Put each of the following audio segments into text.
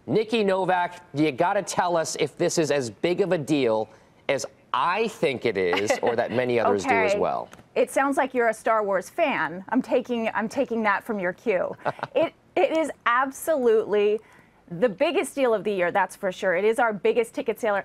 Nikki Novak, you got to tell us if this is as big of a deal as I think it is, or that many others do as well. It sounds like you're a Star Wars fan. I'm taking that from your cue. It is absolutely the biggest deal of the year, that's for sure. It is our biggest ticket seller.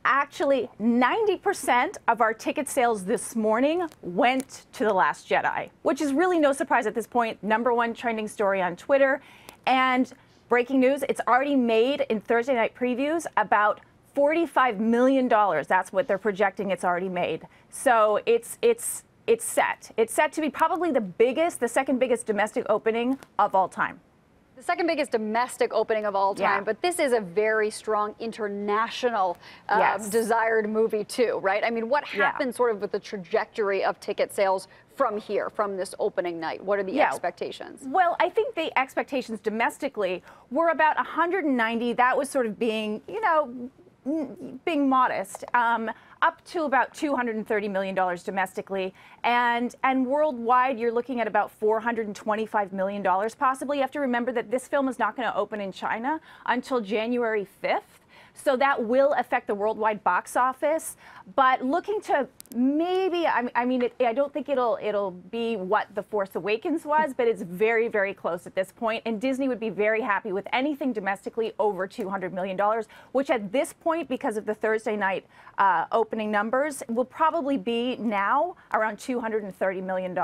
Actually, 90% of our ticket sales this morning went to The Last Jedi, which is really no surprise at this point. #1 trending story on Twitter. And breaking news, it's already made in Thursday night previews about $45 million. That's what they're projecting it's already made. So it's set. It's set to be probably the second biggest domestic opening of all time. The second biggest domestic opening of all time, but this is a very strong international desired movie too, right? I mean, what happens sort of with the trajectory of ticket sales from here, from this opening night? What are the expectations? Well, I think the expectations domestically were about 190. That was sort of being, you know, being modest, up to about $230 million domestically, and worldwide you're looking at about $425 million possibly. You have to remember that this film is not going to open in China until January 5th. So that will affect the worldwide box office, but looking to maybe, I don't think it'll be what The Force Awakens was, but it's very, very close at this point. And Disney would be very happy with anything domestically over $200 million, which at this point, because of the Thursday night opening numbers, will probably be now around $230 million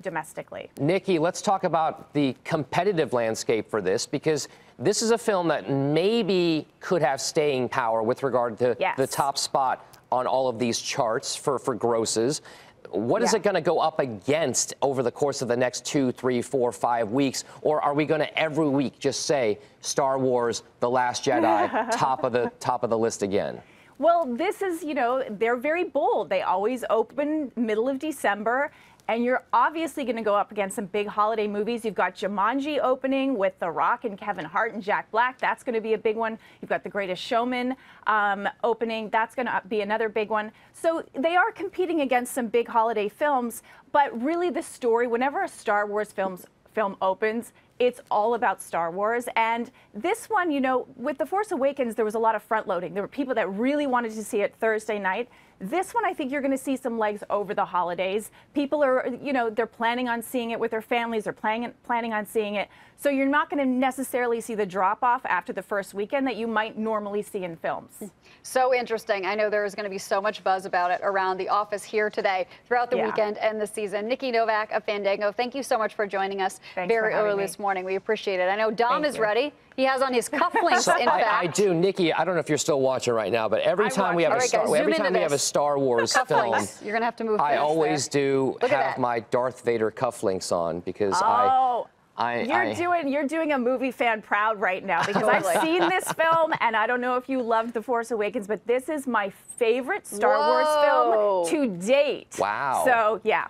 domestically. Nikki, let's talk about the competitive landscape for this, because this is a film that maybe could have staying power with regard to the top spot on all of these charts for grosses. What is it going to go up against over the course of the next 2, 3, 4, 5 weeks? Or are we going to every week just say Star Wars, The Last Jedi, top of the list again? Well, this is, you know, they're very bold. They always open middle of December. And you're obviously going to go up against some big holiday movies. You've got Jumanji opening with The Rock and Kevin Hart and Jack Black. That's going to be a big one. You've got The Greatest Showman opening. That's going to be another big one. So they are competing against some big holiday films. But really the story, whenever a Star Wars film opens, it's all about Star Wars. And this one, you know, with The Force Awakens, there was a lot of front loading. There were people that really wanted to see it Thursday night. This one, I think you're going to see some legs over the holidays. People are, you know, they're planning on seeing it with their families. They're planning on seeing it. So you're not going to necessarily see the drop-off after the first weekend that you might normally see in films. So interesting. I know there is going to be so much buzz about it around the office here today, throughout the weekend and the season. Nikki Novak of Fandango, thank you so much for joining us very early this morning. We appreciate it. I know Dom is ready. He has on his cufflinks, in fact. I do. Nikki, I don't know if you're still watching right now, but every time we have a Star Wars film, you're going to have to move. I always do have my Darth Vader cufflinks on because you're doing a movie fan proud right now, because I've seen this film, and I don't know if you loved The Force Awakens, but this is my favorite Star Wars film to date. Wow. So yeah.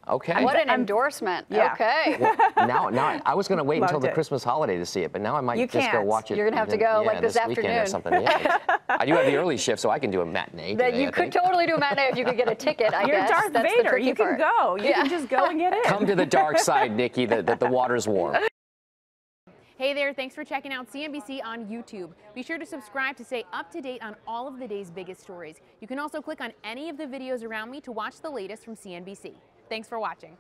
Okay. What an endorsement. Okay. Well, now I was going to wait until the Christmas holiday to see it, but now I might just go watch it. You're going to have to go like this afternoon or something. Yeah. I do have the early shift, so I can do a matinee. You could totally do a matinee if you could get a ticket, I guess. You're Darth Vader. You can go. You can just go and get in. Come to the dark side, Nikki. The water's warm. Hey there, thanks for checking out CNBC on YouTube. Be sure to subscribe to stay up to date on all of the day's biggest stories. You can also click on any of the videos around me to watch the latest from CNBC. Thanks for watching.